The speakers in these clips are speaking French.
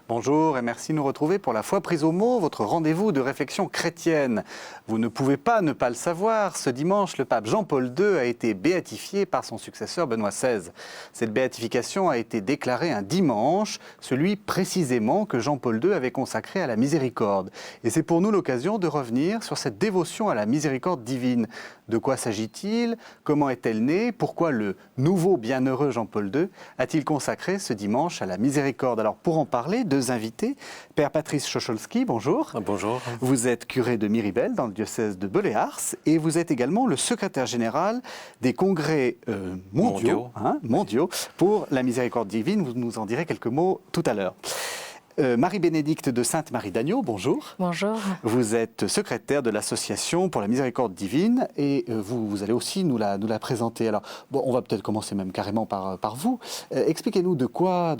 Bonjour et merci de nous retrouver pour la foi prise au mot, votre rendez-vous de réflexion chrétienne. Vous ne pouvez pas ne pas le savoir, ce dimanche, le pape Jean-Paul II a été béatifié par son successeur Benoît XVI. Cette béatification a été déclarée un dimanche, celui précisément que Jean-Paul II avait consacré à la miséricorde. Et c'est pour nous l'occasion de revenir sur cette dévotion à la miséricorde divine. De quoi s'agit-il? Comment est-elle née? Pourquoi le nouveau bienheureux Jean-Paul II a-t-il consacré ce dimanche à la miséricorde? Alors pour en parler, deux invités. Père Patrice Chocholski, bonjour. Bonjour. Vous êtes curé de Miribel dans le diocèse de Beléars et vous êtes également le secrétaire général des congrès mondiaux pour la miséricorde divine. Vous nous en direz quelques mots tout à l'heure. Marie-Bénédicte de Sainte-Marie d'Agneau, bonjour. Bonjour. Vous êtes secrétaire de l'Association pour la miséricorde divine et vous allez aussi nous la présenter. Alors, bon, on va peut-être commencer même carrément par vous. Expliquez-nous de quoi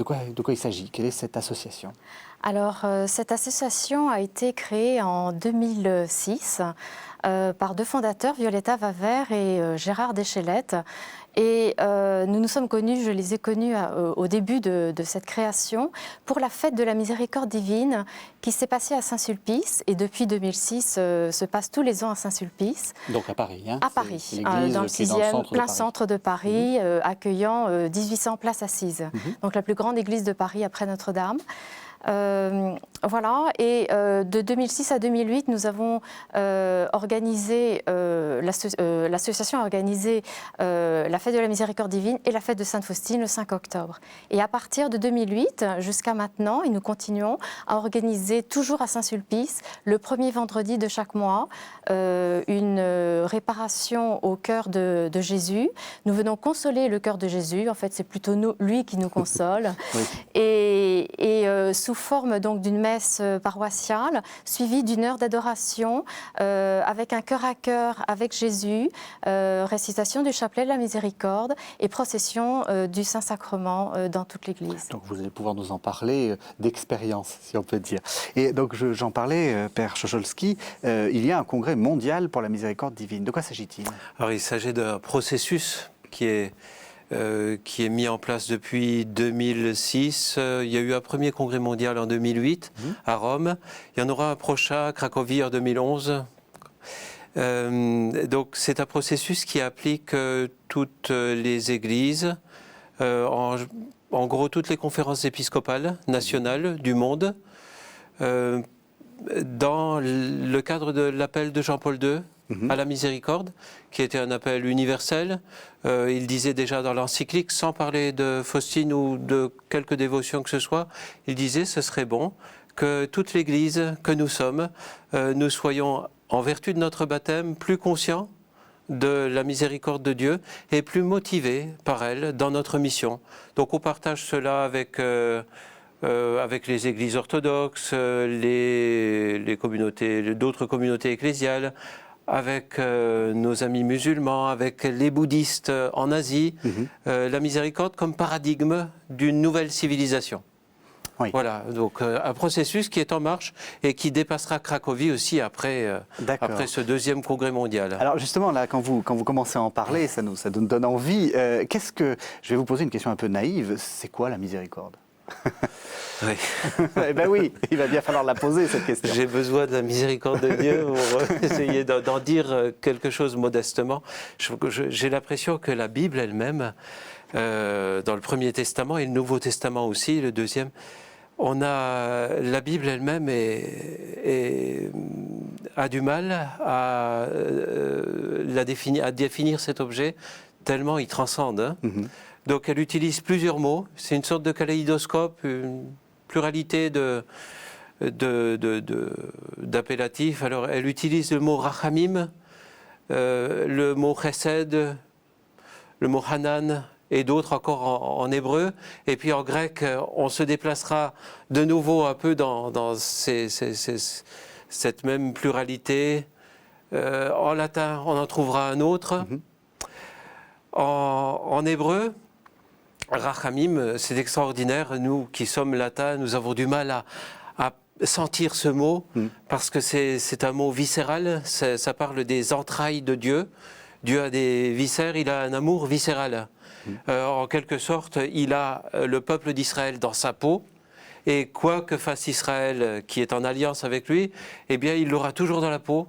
il s'agit. Quelle est cette association? Alors, cette association a été créée en 2006 par deux fondateurs, Violetta Waver et Gérard Deschelette. Et nous nous sommes connus, je les ai connus au début de cette création, pour la fête de la miséricorde divine qui s'est passée à Saint-Sulpice et depuis 2006 se passe tous les ans à Saint-Sulpice. Donc à Paris, hein? À Paris, dans le 6e, plein centre de Paris, accueillant 1800 places assises. Donc la plus grande église de Paris après Notre-Dame. Voilà, et de 2006 à 2008, nous avons organisé, l'association a organisé la fête de la miséricorde divine et la fête de Sainte-Faustine le 5 octobre. Et à partir de 2008 jusqu'à maintenant, et nous continuons à organiser toujours à Saint-Sulpice, le premier vendredi de chaque mois, une réparation au cœur de Jésus. Nous venons consoler le cœur de Jésus, en fait c'est plutôt lui qui nous console. Oui. Et sous forme donc d'une messe paroissiale, suivie d'une heure d'adoration, avec un cœur à cœur avec Jésus, récitation du chapelet de la miséricorde et procession du Saint-Sacrement dans toute l'Église. Donc vous allez pouvoir nous en parler d'expérience, si on peut dire. Et donc j'en parlais, Père Chocholski, il y a un congrès mondial pour la miséricorde divine. De quoi s'agit-il? Alors il s'agit d'un processus qui est mis en place depuis 2006. Il y a eu un premier congrès mondial en 2008 à Rome. Il y en aura un prochain à Cracovie en 2011. Donc c'est un processus qui applique toutes les églises, en gros toutes les conférences épiscopales nationales du monde, dans le cadre de l'appel de Jean-Paul II à la miséricorde, qui était un appel universel. Il disait déjà dans l'encyclique, sans parler de Faustine ou de quelque dévotion que ce soit, il disait ce serait bon que toute l'Église que nous sommes, nous soyons, en vertu de notre baptême, plus conscients de la miséricorde de Dieu et plus motivés par elle dans notre mission. Donc on partage cela avec les églises orthodoxes, les communautés, d'autres communautés ecclésiales, avec nos amis musulmans, avec les bouddhistes en Asie, la miséricorde comme paradigme d'une nouvelle civilisation. Oui. Voilà, donc un processus qui est en marche et qui dépassera Cracovie aussi après ce deuxième congrès mondial. Alors justement, là, quand vous commencez à en parler, ça nous donne envie. Je vais vous poser une question un peu naïve, c'est quoi la miséricorde? Oui. Eh bien oui, il va bien falloir la poser cette question. J'ai besoin de la miséricorde de Dieu pour essayer d'en dire quelque chose modestement. J'ai l'impression que la Bible elle-même, dans le Premier Testament et le Nouveau Testament aussi, le deuxième, la Bible elle-même a du mal à définir cet objet tellement il transcende. Hein. Donc elle utilise plusieurs mots, c'est une sorte de kaléidoscope, une pluralité d'appellatifs. Alors elle utilise le mot rachamim, le mot chesed, le mot hanan et d'autres encore en hébreu. Et puis en grec, on se déplacera de nouveau un peu dans cette même pluralité. En latin, on en trouvera un autre. En hébreu, rachamim, c'est extraordinaire. Nous qui sommes latins, nous avons du mal à sentir ce mot parce que c'est un mot viscéral. Ça parle des entrailles de Dieu. Dieu a des viscères, il a un amour viscéral. En quelque sorte, il a le peuple d'Israël dans sa peau Et quoi que fasse Israël, qui est en alliance avec lui, eh bien, il l'aura toujours dans la peau.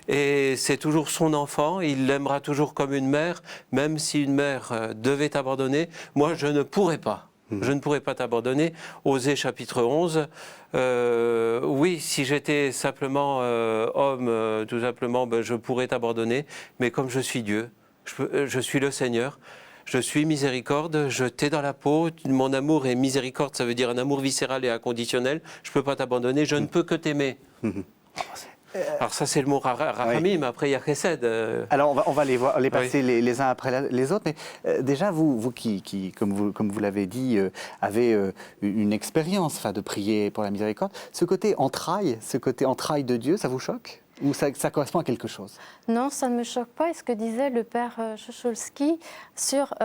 Et c'est toujours son enfant, il l'aimera toujours comme une mère, même si une mère devait abandonner. Moi, je ne pourrais pas. Je ne pourrais pas t'abandonner. Osée chapitre 11. Oui, si j'étais simplement homme, tout simplement, ben, je pourrais t'abandonner. Mais comme je suis Dieu, je suis le Seigneur, je suis miséricorde, je t'ai dans la peau. Mon amour est miséricorde, ça veut dire un amour viscéral et inconditionnel. Je ne peux pas t'abandonner, je ne peux que t'aimer. Alors ça, c'est le mot rachamim, oui. Après il y a chesed. Alors on va les passer oui. les uns après les autres, mais déjà vous qui comme vous l'avez dit, avez une expérience de prier pour la miséricorde, ce côté entraille de Dieu, ça vous choque? Ou ça correspond à quelque chose? Non, ça ne me choque pas. Et ce que disait le père Chocholski sur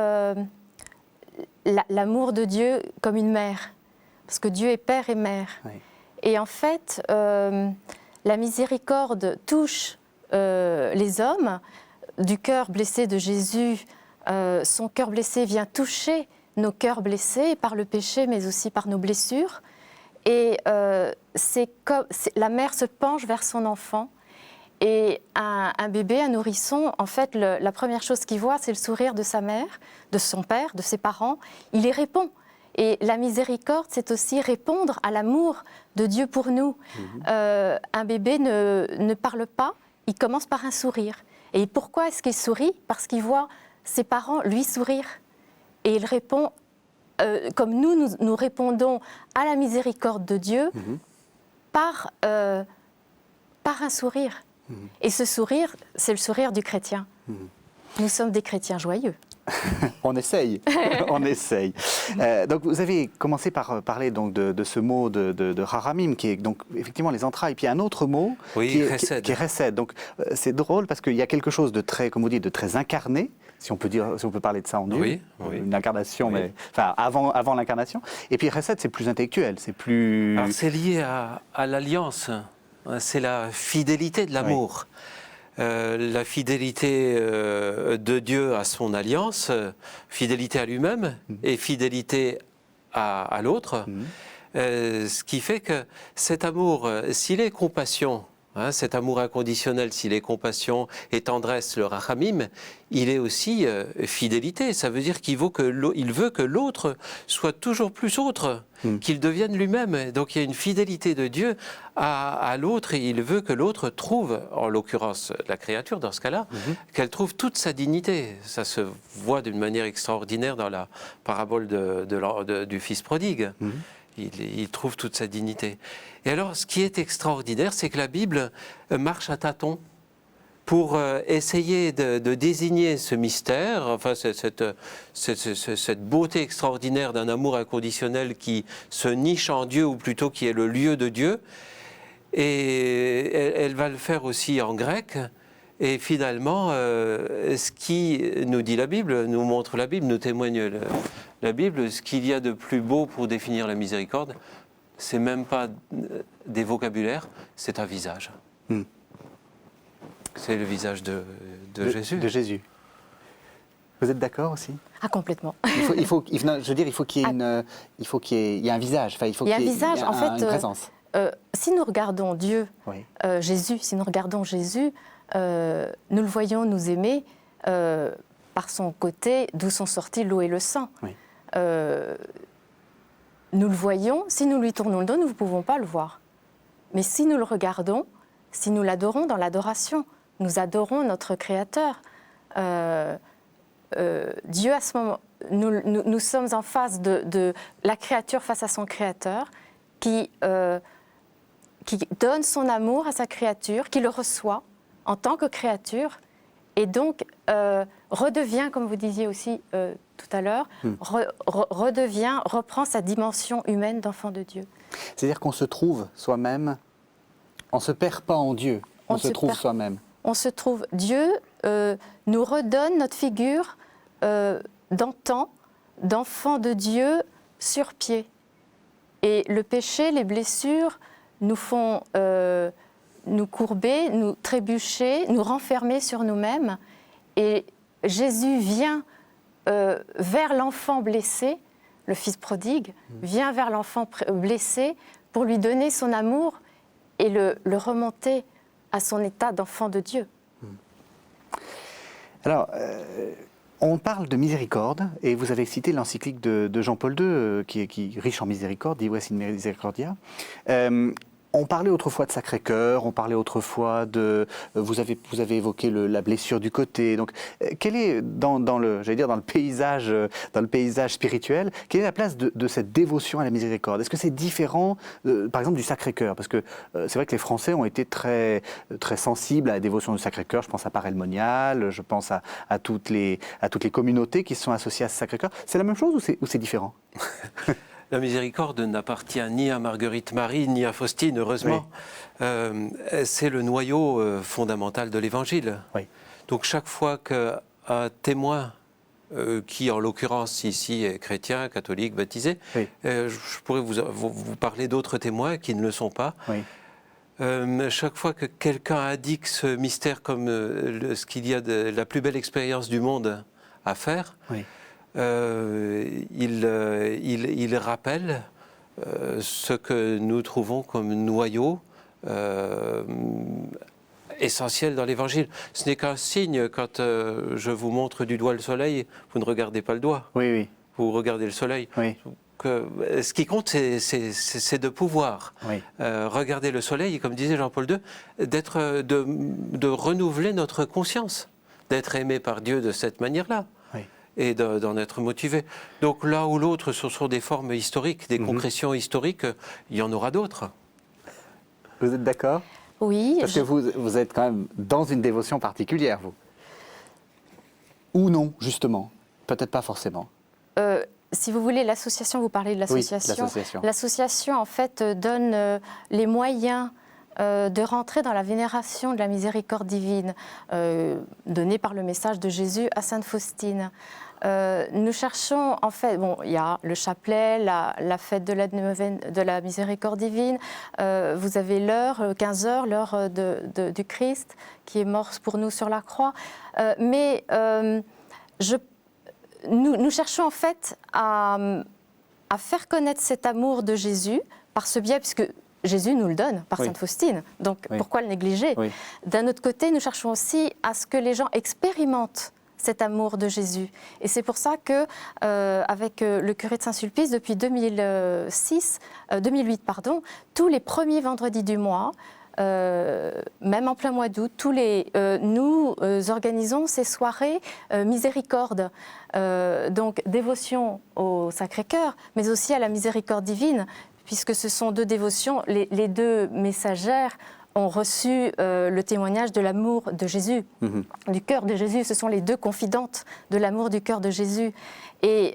l'amour de Dieu comme une mère, parce que Dieu est père et mère. Oui. Et en fait... la miséricorde touche les hommes. Du cœur blessé de Jésus, son cœur blessé vient toucher nos cœurs blessés par le péché, mais aussi par nos blessures. Et la mère se penche vers son enfant. Et un bébé, un nourrisson, en fait, la première chose qu'il voit, c'est le sourire de sa mère, de son père, de ses parents. Il y répond. Et la miséricorde, c'est aussi répondre à l'amour de Dieu pour nous. Un bébé ne parle pas, il commence par un sourire. Et pourquoi est-ce qu'il sourit? Parce qu'il voit ses parents lui sourire. Et il répond, comme nous répondons à la miséricorde de Dieu, par un sourire. Et ce sourire, c'est le sourire du chrétien. Nous sommes des chrétiens joyeux. On essaye, on essaye. Donc vous avez commencé par parler donc de ce mot de rachamim, qui est donc effectivement les entrailles. Puis il y a un autre mot qui est chesed. Donc c'est drôle parce qu'il y a quelque chose de très, comme vous dites, de très incarné, si on peut parler de ça en Dieu. Oui. Une incarnation, oui. Mais enfin avant l'incarnation. Et puis chesed, c'est plus intellectuel, c'est plus. Alors c'est lié à l'alliance. C'est la fidélité de l'amour. Oui. La fidélité de Dieu à son alliance, fidélité à lui-même et fidélité à l'autre, ce qui fait que cet amour, s'il est compassion, cet amour inconditionnel, s'il est compassion et tendresse, le rachamim, il est aussi fidélité. Ça veut dire qu'il veut que l'autre soit toujours plus autre, qu'il devienne lui-même. Donc il y a une fidélité de Dieu à l'autre et il veut que l'autre trouve, en l'occurrence la créature dans ce cas-là, qu'elle trouve toute sa dignité. Ça se voit d'une manière extraordinaire dans la parabole du fils prodigue. Il trouve toute sa dignité. Et alors, ce qui est extraordinaire, c'est que la Bible marche à tâtons pour essayer de désigner ce mystère, enfin cette beauté extraordinaire d'un amour inconditionnel qui se niche en Dieu, ou plutôt qui est le lieu de Dieu. Et elle va le faire aussi en grec. Et finalement, ce qui nous dit la Bible, nous montre la Bible, nous témoigne la Bible, ce qu'il y a de plus beau pour définir la miséricorde, c'est même pas des vocabulaires, c'est un visage. C'est le visage de Jésus. De Jésus. Vous êtes d'accord aussi? Ah, complètement. Il faut qu'il y ait un visage. Enfin, il faut qu'il y ait une présence. Si nous regardons Dieu, oui. Jésus, si nous regardons Jésus, nous le voyons nous aimer par son côté d'où sont sortis l'eau et le sang. Oui. Nous le voyons, si nous lui tournons le dos, nous ne pouvons pas le voir. Mais si nous le regardons, si nous l'adorons dans l'adoration, nous adorons notre Créateur. Dieu, à ce moment, nous sommes en face de la créature face à son Créateur, qui donne son amour à sa créature, qui le reçoit en tant que créature, et donc redevient, comme vous disiez aussi tout à l'heure, reprend sa dimension humaine d'enfant de Dieu. C'est-à-dire qu'on se trouve soi-même, on ne se perd pas en Dieu, on se trouve soi-même. On se trouve, Dieu nous redonne notre figure d'antan, d'enfant de Dieu sur pied. Et le péché, les blessures nous font nous courber, nous trébucher, nous renfermer sur nous-mêmes. Et Jésus vient vers l'enfant blessé, le fils prodigue, vient vers l'enfant blessé pour lui donner son amour et le remonter à son état d'enfant de Dieu. Alors, on parle de miséricorde, et vous avez cité l'encyclique de Jean-Paul II, qui est riche en miséricorde, Dives in Misericordia. On parlait autrefois de Sacré-Cœur, on parlait autrefois de... Vous avez évoqué la blessure du côté. Donc, quelle est, dans le paysage spirituel, quelle est la place de cette dévotion à la miséricorde? Est-ce que c'est différent, par exemple, du Sacré-Cœur? Parce que c'est vrai que les Français ont été très, très sensibles à la dévotion du Sacré-Cœur. Je pense à Paray le Monial, je pense à toutes les communautés qui sont associées à ce Sacré-Cœur. C'est la même chose ou c'est différent? La miséricorde n'appartient ni à Marguerite Marie, ni à Faustine, heureusement. Oui. C'est le noyau fondamental de l'Évangile. Oui. Donc chaque fois qu'un témoin, qui en l'occurrence ici est chrétien, catholique, baptisé, oui. Je pourrais vous parler d'autres témoins qui ne le sont pas. Oui. Chaque fois que quelqu'un indique ce mystère comme ce qu'il y a de la plus belle expérience du monde à faire, oui. Il rappelle ce que nous trouvons comme noyau essentiel dans l'Évangile. Ce n'est qu'un signe quand je vous montre du doigt le soleil, vous ne regardez pas le doigt, oui, oui. Vous regardez le soleil. Oui. Ce qui compte, c'est de pouvoir oui. Regarder le soleil, et comme disait Jean-Paul II, de renouveler notre conscience, d'être aimé par Dieu de cette manière-là. Et d'en être motivé. Donc l'un ou l'autre, ce sont des formes historiques, des concrétions historiques, il y en aura d'autres. Vous êtes d'accord? Oui. Parce que vous êtes quand même dans une dévotion particulière, vous. Ou non, justement? Peut-être pas forcément. Si vous voulez, l'association, vous parlez de l'association. Oui, l'association. L'association, en fait, donne les moyens de rentrer dans la vénération de la miséricorde divine donnée par le message de Jésus à Sainte Faustine. Nous cherchons, en fait, il y a le chapelet, la fête de la miséricorde divine, vous avez l'heure, 15 heures, l'heure du Christ qui est mort pour nous sur la croix. Mais nous cherchons en fait à faire connaître cet amour de Jésus par ce biais, puisque Jésus nous le donne par oui. Sainte Faustine, donc oui. Pourquoi le négliger? Oui. D'un autre côté, nous cherchons aussi à ce que les gens expérimentent cet amour de Jésus. Et c'est pour ça que, avec le curé de Saint-Sulpice, depuis 2008, tous les premiers vendredis du mois, même en plein mois d'août, nous organisons ces soirées miséricorde, donc dévotion au Sacré-Cœur, mais aussi à la miséricorde divine, puisque ce sont deux dévotions, les deux messagères ont reçu le témoignage de l'amour de Jésus, du cœur de Jésus. Ce sont les deux confidentes de l'amour du cœur de Jésus. Et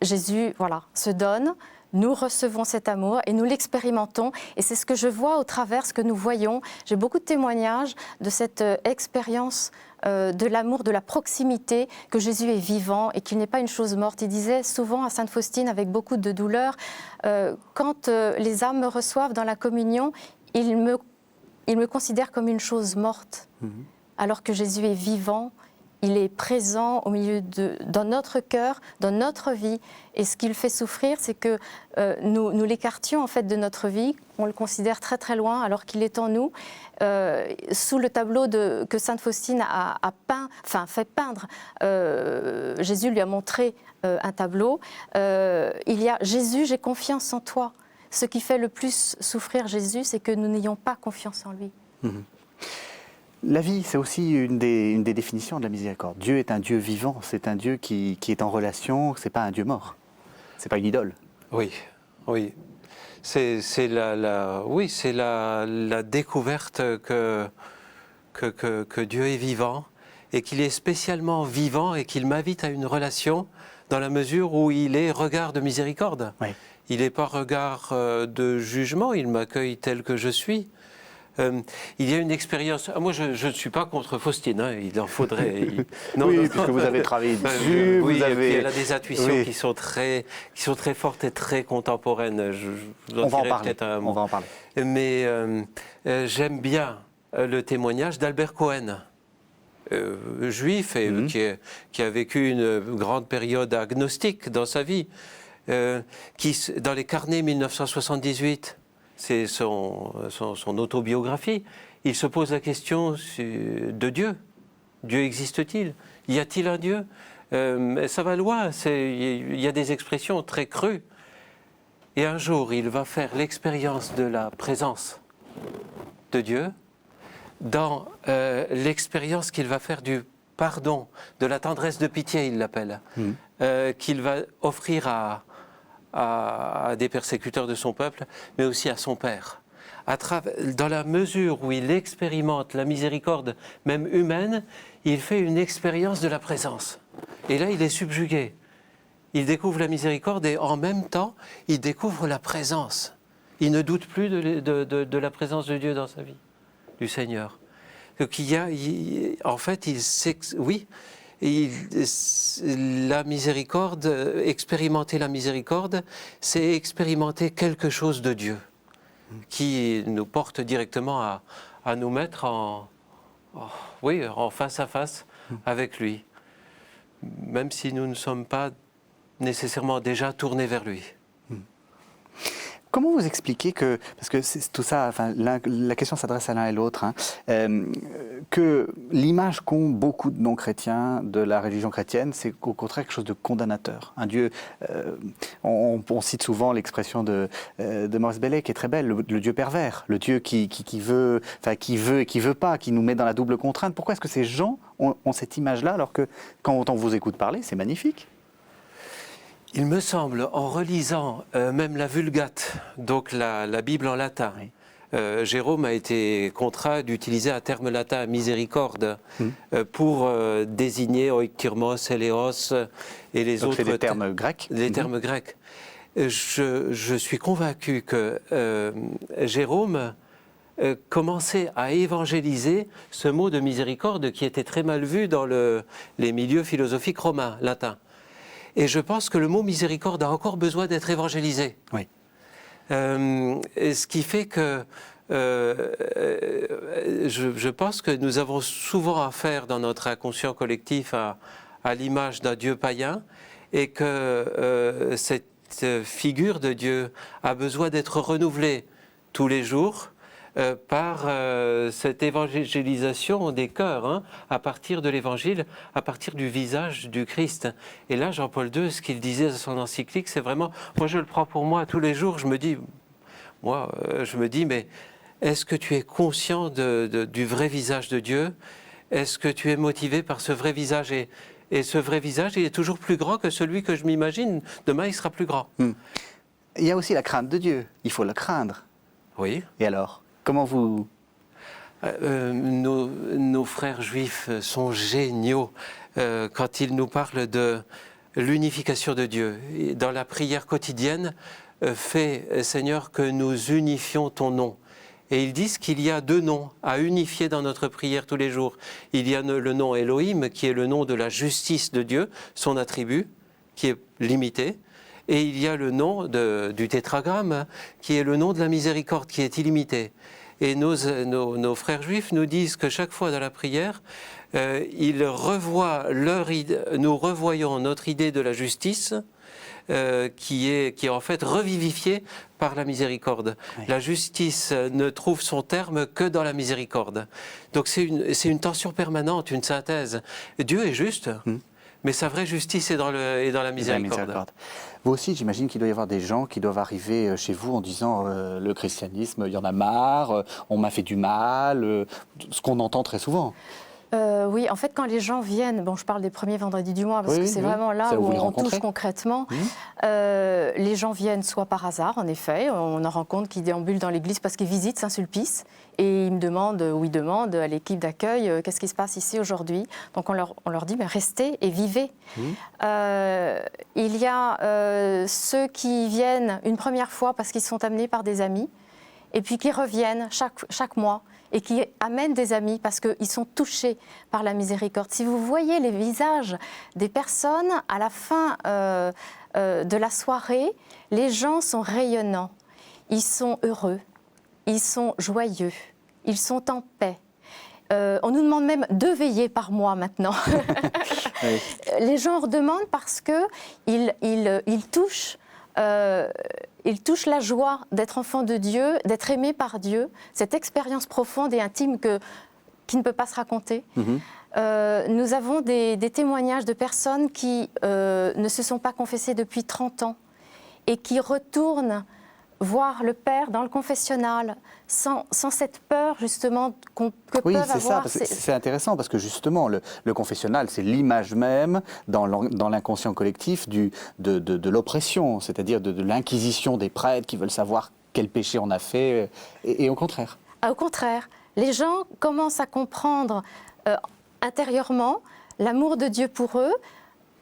Jésus, se donne, nous recevons cet amour et nous l'expérimentons. Et c'est ce que je vois au travers, ce que nous voyons. J'ai beaucoup de témoignages de cette expérience de l'amour, de la proximité, que Jésus est vivant et qu'il n'est pas une chose morte. Il disait souvent à Sainte Faustine, avec beaucoup de douleur, quand les âmes me reçoivent dans la communion, ils me considèrent comme une chose morte, alors que Jésus est vivant, il est présent au milieu dans notre cœur, dans notre vie. Et ce qui le fait souffrir, c'est que nous l'écartions en fait de notre vie, on le considère très très loin, alors qu'il est en nous. Sous le tableau que Sainte Faustine fait peindre, Jésus lui a montré un tableau. Il y a « Jésus, j'ai confiance en toi ». Ce qui fait le plus souffrir Jésus, c'est que nous n'ayons pas confiance en lui. La vie, c'est aussi une des définitions de la miséricorde. Dieu est un Dieu vivant, c'est un Dieu qui est en relation, c'est pas un Dieu mort, c'est pas une idole. Oui, oui. C'est la découverte que Dieu est vivant et qu'il est spécialement vivant et qu'il m'invite à une relation dans la mesure où il est regard de miséricorde. Oui. Il n'est pas regard de jugement, il m'accueille tel que je suis. Il y a une expérience. Moi, je ne suis pas contre Faustine, hein, il en faudrait. Puisque vous avez travaillé dessus. Oui, et puis elle a des intuitions qui sont très fortes et très contemporaines. On va en parler. Mais j'aime bien le témoignage d'Albert Cohen, juif et qui a vécu une grande période agnostique dans sa vie, qui, dans les carnets 1978, c'est son autobiographie, il se pose la question de Dieu. Dieu existe-t-il? Y a-t-il un Dieu? Ça va loin, il y a des expressions très crues. Et un jour, il va faire l'expérience de la présence de Dieu dans l'expérience qu'il va faire du pardon, de la tendresse de pitié, il l'appelle, qu'il va offrir à des persécuteurs de son peuple, mais aussi à son Père. Dans la mesure où il expérimente la miséricorde, même humaine, il fait une expérience de la présence. Et là, il est subjugué. Il découvre la miséricorde et en même temps, il découvre la présence. Il ne doute plus de la présence de Dieu dans sa vie, du Seigneur. Donc en fait, la miséricorde, expérimenter la miséricorde, c'est expérimenter quelque chose de Dieu qui nous porte directement à nous mettre en face à face avec lui, même si nous ne sommes pas nécessairement déjà tournés vers lui. Comment vous expliquez que, parce que tout ça, enfin, la question s'adresse à l'un et l'autre, que l'image qu'ont beaucoup de non-chrétiens de la religion chrétienne, c'est au contraire quelque chose de condamnateur. Un Dieu, on cite souvent l'expression de Maurice Bellet qui est très belle, le Dieu pervers, le Dieu qui veut et qui veut pas, qui nous met dans la double contrainte. Pourquoi est-ce que ces gens ont cette image-là alors que quand on vous écoute parler, c'est magnifique? Il me semble, en relisant même la Vulgate, donc la Bible en latin, Jérôme a été contraint d'utiliser un terme latin, miséricorde, pour désigner oiktirmos, eleos et les autres. C'est des termes grecs. Les termes grecs. Je suis convaincu que Jérôme commençait à évangéliser ce mot de miséricorde qui était très mal vu dans les milieux philosophiques romains, latins. Et je pense que le mot miséricorde a encore besoin d'être évangélisé. Oui. Ce qui fait que je pense que nous avons souvent affaire dans notre inconscient collectif à l'image d'un Dieu païen et que cette figure de Dieu a besoin d'être renouvelée tous les jours par cette évangélisation des cœurs, à partir de l'évangile, à partir du visage du Christ. Et là, Jean-Paul II, ce qu'il disait dans son encyclique, c'est vraiment, moi je le prends pour moi tous les jours, je me dis, mais est-ce que tu es conscient du vrai visage de Dieu? Est-ce que tu es motivé par ce vrai visage? Et ce vrai visage, il est toujours plus grand que celui que je m'imagine. Demain, il sera plus grand. Il y a aussi la crainte de Dieu. Il faut le craindre. Oui. Et alors, comment vous... Nos frères juifs sont géniaux quand ils nous parlent de l'unification de Dieu. Dans la prière quotidienne, fais, Seigneur, que nous unifions ton nom. Et ils disent qu'il y a deux noms à unifier dans notre prière tous les jours. Il y a le nom Elohim, qui est le nom de la justice de Dieu, son attribut, qui est limité. Et il y a le nom du tétragramme, qui est le nom de la miséricorde, qui est illimité. Et nos frères juifs nous disent que chaque fois dans la prière, ils revoient nous revoyons notre idée de la justice, qui est en fait revivifiée par la miséricorde. Oui. La justice ne trouve son terme que dans la miséricorde. Donc c'est une tension permanente, une synthèse. Dieu est juste. Mais sa vraie justice est dans la miséricorde. Vous aussi, j'imagine qu'il doit y avoir des gens qui doivent arriver chez vous en disant le christianisme, il y en a marre, on m'a fait du mal, ce qu'on entend très souvent. Oui, en fait, quand les gens viennent, je parle des premiers vendredis du mois, parce que c'est vraiment là où on touche concrètement, les gens viennent soit par hasard, en effet, on en rencontre qui déambulent dans l'église parce qu'ils visitent Saint-Sulpice, et ils me demandent, ou ils demandent à l'équipe d'accueil, qu'est-ce qui se passe ici aujourd'hui? Donc on leur dit, mais restez et vivez. Il y a ceux qui viennent une première fois parce qu'ils sont amenés par des amis, et puis qui reviennent chaque mois, et qui amènent des amis parce qu'ils sont touchés par la miséricorde. Si vous voyez les visages des personnes à la fin de la soirée, les gens sont rayonnants, ils sont heureux, ils sont joyeux, ils sont en paix. On nous demande même 2 veillées par mois maintenant. Oui. Les gens en redemandent parce qu'ils touchent la joie d'être enfant de Dieu, d'être aimé par Dieu, cette expérience profonde et intime qui ne peut pas se raconter. Nous avons des témoignages de personnes qui ne se sont pas confessées depuis 30 ans et qui retournent voir le Père dans le confessionnal sans cette peur justement que Oui, peuvent c'est ça, avoir. parce que c'est intéressant parce que justement le confessionnal, c'est l'image même dans l'inconscient collectif de l'oppression, c'est-à-dire de l'inquisition des prêtres qui veulent savoir quel péché on a fait, et au contraire. Au contraire, les gens commencent à comprendre intérieurement l'amour de Dieu pour eux,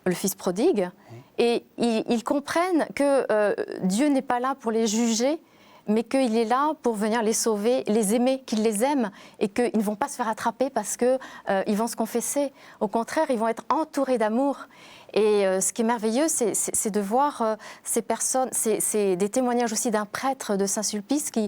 le Fils prodigue, et ils comprennent que Dieu n'est pas là pour les juger, mais qu'il est là pour venir les sauver, les aimer, qu'il les aime, et qu'ils ne vont pas se faire attraper parce qu'ils vont se confesser. Au contraire, ils vont être entourés d'amour. Et ce qui est merveilleux, c'est de voir ces personnes, c'est des témoignages aussi d'un prêtre de Saint-Sulpice qui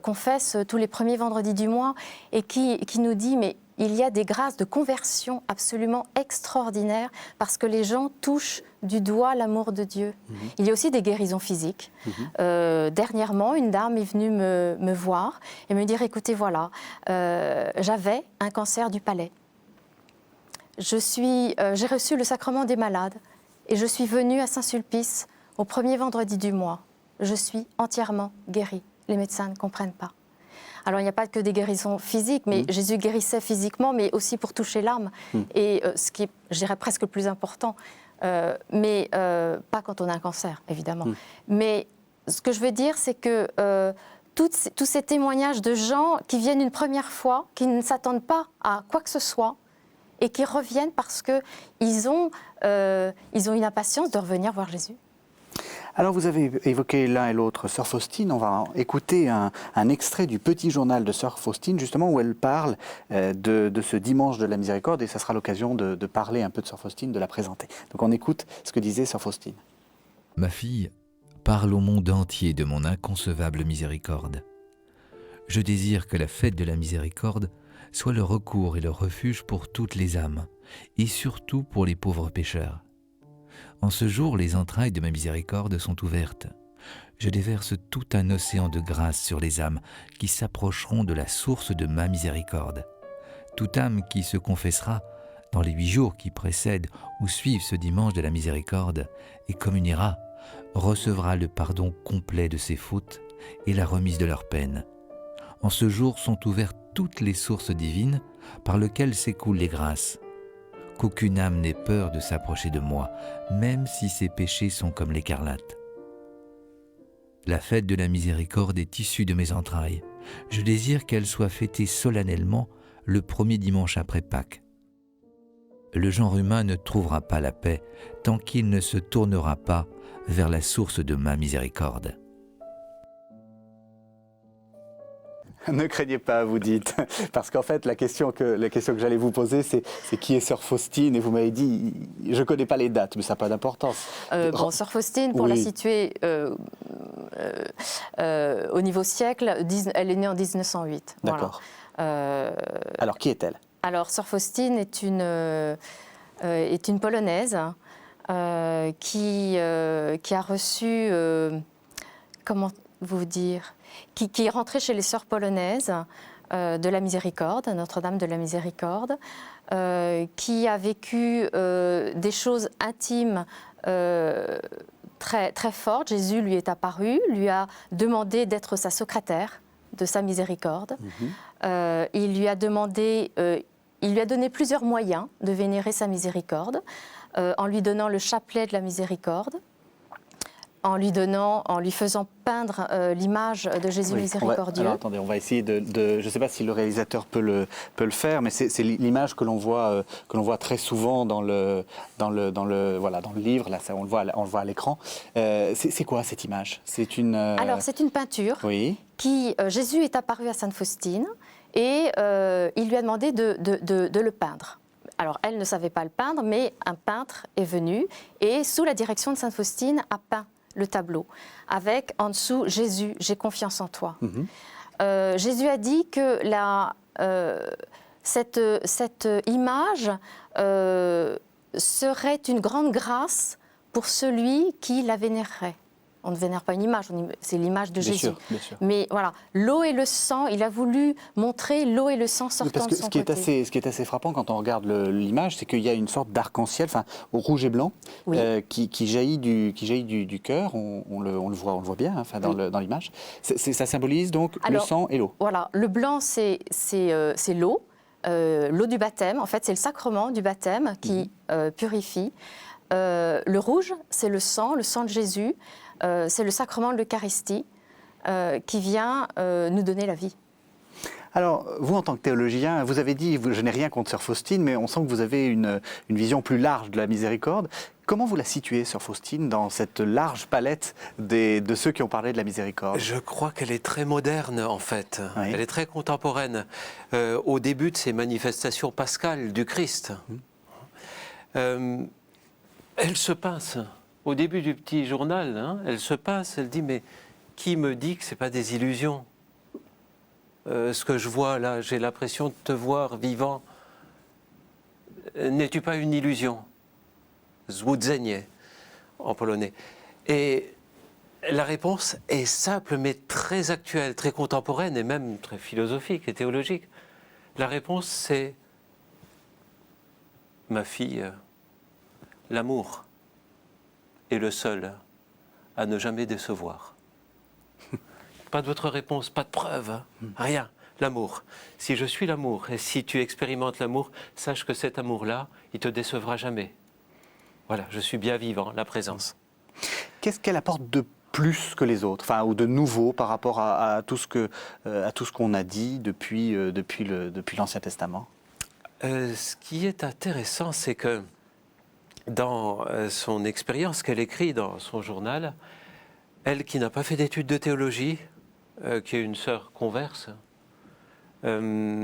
confesse tous les premiers vendredis du mois et qui nous dit, mais il y a des grâces de conversion absolument extraordinaires parce que les gens touchent du doigt l'amour de Dieu. Il y a aussi des guérisons physiques. Dernièrement, une dame est venue me voir et me dire, écoutez, voilà, j'avais un cancer du palais. J'ai reçu le sacrement des malades et je suis venue à Saint-Sulpice au premier vendredi du mois. Je suis entièrement guérie. Les médecins ne comprennent pas. Alors, il n'y a pas que des guérisons physiques, mais Jésus guérissait physiquement, mais aussi pour toucher l'âme. Et ce qui est, je dirais, presque le plus important, mais pas quand on a un cancer, évidemment. Mais ce que je veux dire, c'est que tous ces témoignages de gens qui viennent une première fois, qui ne s'attendent pas à quoi que ce soit, et qui reviennent parce qu'ils ont une impatience de revenir voir Jésus. Alors vous avez évoqué l'un et l'autre Sœur Faustine, on va écouter un extrait du petit journal de Sœur Faustine, justement où elle parle de ce dimanche de la miséricorde, et ça sera l'occasion de parler un peu de Sœur Faustine, de la présenter. Donc on écoute ce que disait Sœur Faustine. Ma fille, parle au monde entier de mon inconcevable miséricorde. Je désire que la fête de la miséricorde soit le recours et le refuge pour toutes les âmes, et surtout pour les pauvres pécheurs. En ce jour, les entrailles de ma miséricorde sont ouvertes. Je déverse tout un océan de grâce sur les âmes qui s'approcheront de la source de ma miséricorde. Toute âme qui se confessera dans les 8 jours qui précèdent ou suivent ce dimanche de la miséricorde et communiera, recevra le pardon complet de ses fautes et la remise de leurs peines. En ce jour sont ouvertes toutes les sources divines par lesquelles s'écoulent les grâces. Qu'aucune âme n'ait peur de s'approcher de moi, même si ses péchés sont comme l'écarlate. La fête de la miséricorde est issue de mes entrailles. Je désire qu'elle soit fêtée solennellement le premier dimanche après Pâques. Le genre humain ne trouvera pas la paix tant qu'il ne se tournera pas vers la source de ma miséricorde. Ne craignez pas, vous dites, parce qu'en fait, la question que j'allais vous poser, c'est qui est Sœur Faustine, et vous m'avez dit, je ne connais pas les dates, mais ça n'a pas d'importance. Sœur Faustine, pour la situer au niveau siècle, elle est née en 1908. D'accord. Voilà. Alors, qui est-elle? Alors, Sœur Faustine est une Polonaise qui a reçu, comment vous dire, qui est rentrée chez les Sœurs polonaises de la Miséricorde, Notre-Dame de la Miséricorde, qui a vécu des choses intimes très, très fortes. Jésus lui est apparu, lui a demandé d'être sa secrétaire de sa miséricorde. Il lui a donné plusieurs moyens de vénérer sa miséricorde, en lui donnant le chapelet de la miséricorde, en lui faisant peindre l'image de Jésus miséricordieux. Alors attendez, on va essayer je ne sais pas si le réalisateur peut le faire, mais c'est l'image que l'on voit très souvent dans le livre. Là, ça, on le voit à l'écran. C'est quoi cette image? Alors c'est une peinture. Oui. Jésus est apparu à Sainte Faustine et il lui a demandé de le peindre. Alors, elle ne savait pas le peindre, mais un peintre est venu et, sous la direction de Sainte Faustine, a peint le tableau, avec en dessous « Jésus, j'ai confiance en toi ». Jésus a dit que cette image serait une grande grâce pour celui qui la vénérerait. On ne vénère pas une image, c'est l'image de Bien Jésus. sûr, bien sûr. Mais voilà, l'eau et le sang, il a voulu montrer l'eau et le sang sortant Parce que de son côté. ce qui est assez frappant quand on regarde l'image, c'est qu'il y a une sorte d'arc-en-ciel, enfin, au rouge et blanc, Oui. qui jaillit du cœur. On le voit bien, hein, enfin, dans l'image. Ça symbolise donc le sang et l'eau. Voilà, le blanc, c'est l'eau. L'eau du baptême, en fait, c'est le sacrement du baptême qui purifie. Le rouge, c'est le sang de Jésus. C'est le sacrement de l'Eucharistie qui vient nous donner la vie. Alors, vous, en tant que théologien, vous avez dit, je n'ai rien contre Sœur Faustine, mais on sent que vous avez une vision plus large de la miséricorde. Comment vous la situez, Sœur Faustine, dans cette large palette de ceux qui ont parlé de la miséricorde? Je crois qu'elle est très moderne, en fait. Oui. Elle est très contemporaine. Au début de ces manifestations pascales du Christ, elle se pince. Au début du petit journal, hein, elle se pince, elle dit « Mais qui me dit que ce n'est pas des illusions ? Ce que je vois là, j'ai l'impression de te voir vivant. N'es-tu pas une illusion ?» Złudzenie, en polonais. Et la réponse est simple, mais très actuelle, très contemporaine et même très philosophique et théologique. La réponse, c'est « Ma fille, l'amour est le seul à ne jamais décevoir. » Pas d'autre réponse, pas de preuve, rien. L'amour. Si je suis l'amour et si tu expérimentes l'amour, sache que cet amour-là, il ne te décevra jamais. Voilà, je suis bien vivant, la présence. Qu'est-ce qu'elle apporte de plus que les autres, enfin, ou de nouveau par rapport à tout ce qu'on a dit depuis l'Ancien Testament? Ce qui est intéressant, c'est que dans son expérience qu'elle écrit dans son journal, elle qui n'a pas fait d'études de théologie, qui est une sœur converse, dans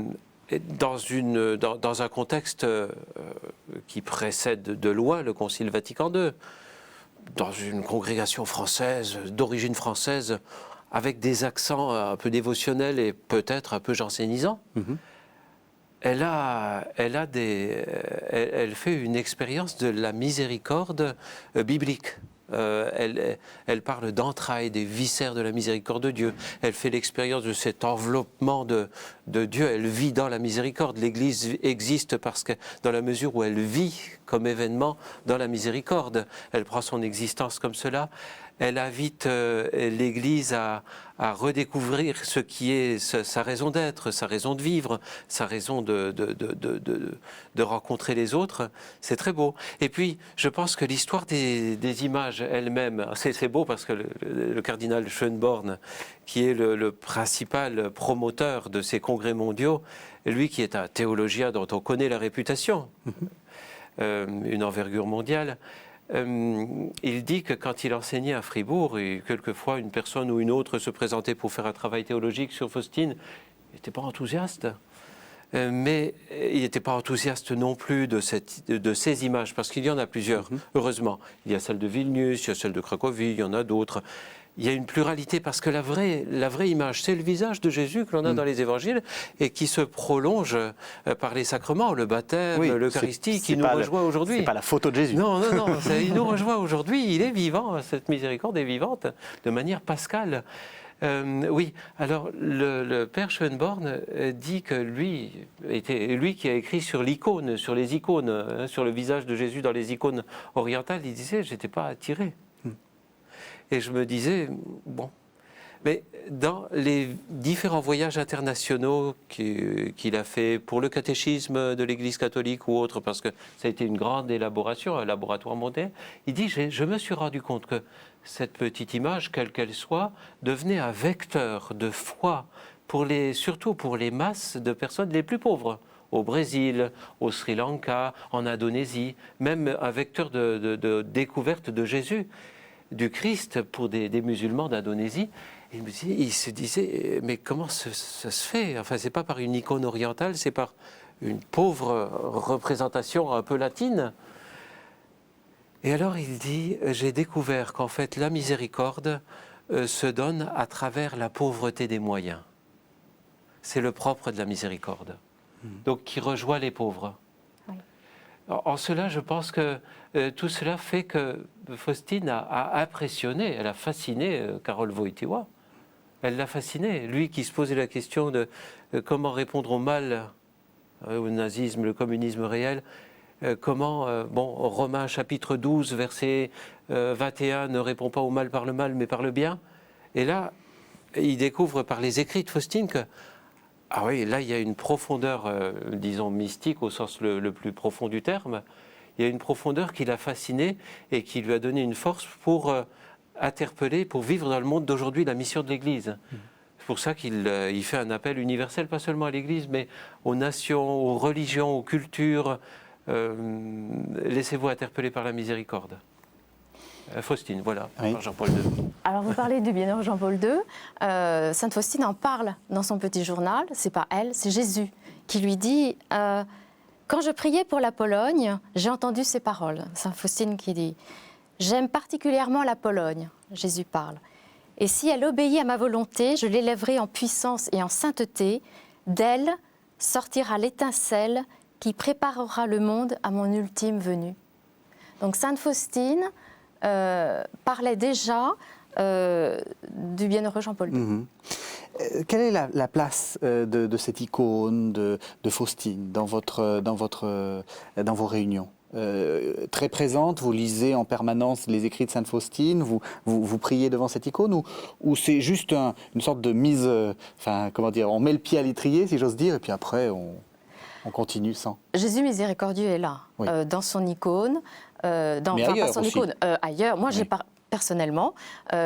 un contexte qui précède de loin le Concile Vatican II, dans une congrégation française, d'origine française, avec des accents un peu dévotionnels et peut-être un peu jansénisants. Elle fait une expérience de la miséricorde biblique. Elle parle d'entrailles, des viscères de la miséricorde de Dieu. Elle fait l'expérience de cet enveloppement de Dieu. Elle vit dans la miséricorde. l'Église existe parce que, dans la mesure où elle vit comme événement dans la miséricorde. Elle prend son existence comme cela. Elle invite l'Église à redécouvrir ce qui est sa raison d'être, sa raison de vivre, sa raison de rencontrer les autres. C'est très beau. Et puis, je pense que l'histoire des images elles-mêmes, c'est beau parce que le cardinal Schönborn, qui est le principal promoteur de ces congrès mondiaux, lui qui est un théologien dont on connaît la réputation, une envergure mondiale, il dit que quand il enseignait à Fribourg, et quelquefois une personne ou une autre se présentait pour faire un travail théologique sur Faustine, il n'était pas enthousiaste. Mais il n'était pas enthousiaste non plus de ces images, parce qu'il y en a plusieurs, heureusement. Il y a celle de Vilnius, il y a celle de Cracovie, il y en a d'autres. Il y a une pluralité, parce que la vraie image, c'est le visage de Jésus que l'on a dans les évangiles et qui se prolonge par les sacrements, le baptême, l'Eucharistie, qui nous rejoint aujourd'hui. C'est pas la photo de Jésus. Non, il nous rejoint aujourd'hui, il est vivant, cette miséricorde est vivante de manière pascale. Oui, alors le père Schönborn dit que lui qui a écrit sur l'icône, sur les icônes, sur le visage de Jésus dans les icônes orientales, il disait « j'étais pas attiré ». Et je me disais, bon, mais dans les différents voyages internationaux qu'il a fait pour le catéchisme de l'Église catholique ou autre, parce que ça a été une grande élaboration, un laboratoire mondial, il dit, je me suis rendu compte que cette petite image, quelle qu'elle soit, devenait un vecteur de foi, surtout pour les masses de personnes les plus pauvres. Au Brésil, au Sri Lanka, en Indonésie, même un vecteur de découverte de Jésus, du Christ pour des musulmans d'Indonésie. Il se disait, mais comment ça se fait? Enfin, c'est pas par une icône orientale, c'est par une pauvre représentation un peu latine. Et alors il dit, j'ai découvert qu'en fait la miséricorde se donne à travers la pauvreté des moyens. C'est le propre de la miséricorde. donc qui rejoint les pauvres. Oui. En cela, je pense que tout cela fait que Faustine a impressionné, elle a fasciné Karol Wojtyła. Elle l'a fasciné, lui qui se posait la question de comment répondre au mal, au nazisme, le communisme réel. Comment, Romains chapitre 12, verset 21, ne répond pas au mal par le mal, mais par le bien. Et là, il découvre par les écrits de Faustine que, ah oui, là, il y a une profondeur, disons, mystique au sens le plus profond du terme. Il y a une profondeur qui l'a fasciné et qui lui a donné une force pour interpeller, pour vivre dans le monde d'aujourd'hui la mission de l'Église. C'est pour ça qu'il fait un appel universel, pas seulement à l'Église, mais aux nations, aux religions, aux cultures. Laissez-vous interpeller par la miséricorde. Faustine, voilà, Oui. par Jean-Paul II. Alors vous parlez du bienheureux Jean-Paul II. Sainte Faustine en parle dans son petit journal. C'est pas elle, c'est Jésus qui lui dit quand je priais pour la Pologne, j'ai entendu ces paroles. Sainte Faustine qui dit j'aime particulièrement la Pologne. Jésus parle. Et si elle obéit à ma volonté, je l'élèverai en puissance et en sainteté. D'elle sortira l'étincelle qui préparera le monde à mon ultime venue. Donc Sainte Faustine parlait déjà du bienheureux Jean-Paul II. Quelle est la place de cette icône de Faustine dans vos réunions? Très présente, vous lisez en permanence les écrits de Sainte Faustine, vous priez devant cette icône, ou c'est juste une sorte de mise, on met le pied à l'étrier, si j'ose dire, et puis après on continue sans. Jésus miséricordieux est là, Oui. dans son icône, Mais ailleurs pas son aussi. icône, ailleurs. Moi, Oui. personnellement,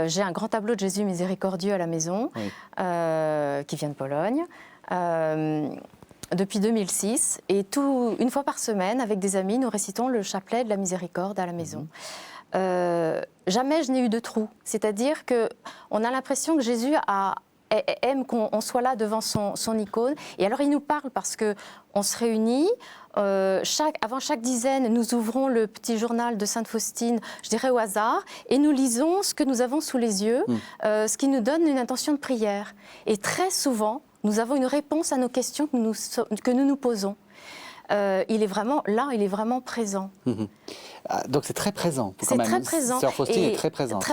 j'ai un grand tableau de Jésus miséricordieux à la maison, Oui. qui vient de Pologne, depuis 2006. Et une fois par semaine, avec des amis, nous récitons le chapelet de la miséricorde à la maison. Jamais je n'ai eu de trou. C'est-à-dire qu'on a l'impression que Jésus aime qu'on soit là devant son icône. Et alors il nous parle parce qu'on se réunit. Avant chaque dizaine, nous ouvrons le petit journal de Sainte Faustine, je dirais au hasard, et nous lisons ce que nous avons sous les yeux, ce qui nous donne une intention de prière. Et très souvent, nous avons une réponse à nos questions que nous posons. Il est vraiment là, il est vraiment présent. Donc c'est très présent. C'est très présent. Sœur Faustine est très présente.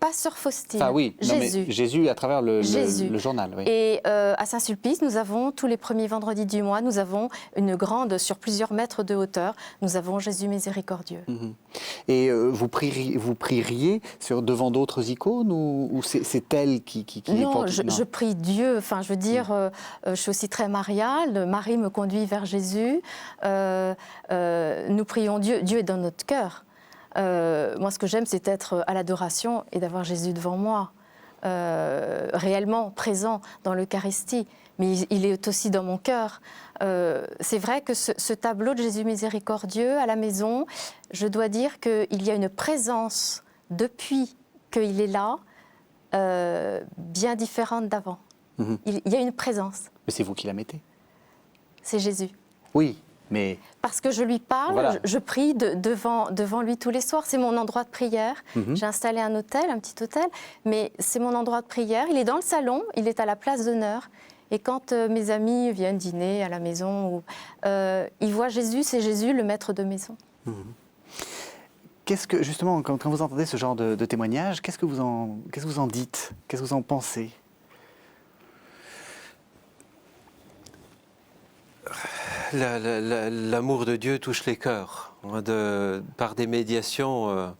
Pas Sœur Faustine, Enfin oui, Jésus. mais Jésus à travers le Jésus. journal. Oui. Et à Saint-Sulpice, nous avons, tous les premiers vendredis du mois, nous avons une grande, sur plusieurs mètres de hauteur, nous avons Jésus miséricordieux. Et vous prieriez devant d'autres icônes ou c'est elle qui Non, est je prie Dieu. Enfin, je veux dire, je suis aussi très mariale. Marie me conduit vers Jésus. Nous prions Dieu. Dieu est dans notre cœur. Moi, ce que j'aime, c'est être à l'adoration et d'avoir Jésus devant moi, réellement présent dans l'Eucharistie. Mais il est aussi dans mon cœur. C'est vrai que ce tableau de Jésus miséricordieux à la maison, je dois dire qu'il y a une présence depuis qu'il est là, bien différente d'avant. Il y a une présence. Mais c'est vous qui la mettez. C'est Jésus. Oui, mais... Parce que je lui parle, Voilà. je prie devant lui tous les soirs. C'est mon endroit de prière. J'ai installé un petit hôtel, mais c'est mon endroit de prière. Il est dans le salon, il est à la place d'honneur. Et quand mes amis viennent dîner à la maison, ils voient Jésus, c'est Jésus le maître de maison. Qu'est-ce que, justement, quand vous entendez ce genre de témoignage, qu'est-ce que vous en dites? Qu'est-ce que vous en pensez? L'amour de Dieu touche les cœurs par des médiations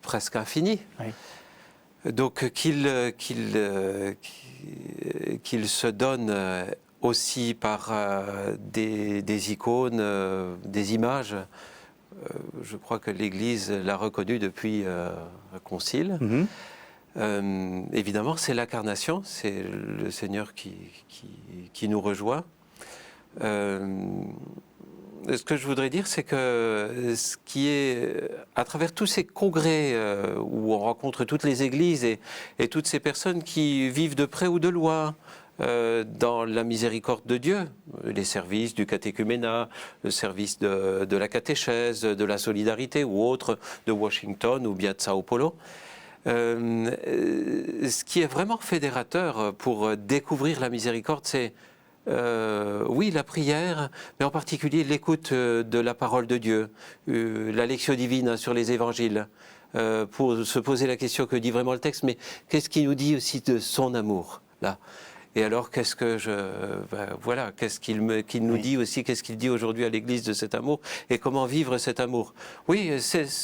presque infinies. Oui. Donc qu'il se donne aussi par des icônes, des images. Je crois que l'Église l'a reconnu depuis un concile. Évidemment, c'est l'incarnation, c'est le Seigneur qui nous rejoint. Ce que je voudrais dire, c'est que ce qui est, à travers tous ces congrès où on rencontre toutes les églises et toutes ces personnes qui vivent de près ou de loin dans la miséricorde de Dieu, les services du catéchuménat, le service de la catéchèse, de la solidarité ou autre, de Washington ou bien de Sao Paulo, ce qui est vraiment fédérateur pour découvrir la miséricorde, c'est oui, la prière, mais en particulier l'écoute de la parole de Dieu, la lectio divina sur les évangiles, pour se poser la question que dit vraiment le texte, mais qu'est-ce qu'il nous dit aussi de son amour, là? Et alors, qu'est-ce qu'il nous dit aussi, qu'est-ce qu'il dit aujourd'hui à l'Église de cet amour, et comment vivre cet amour? Oui, ça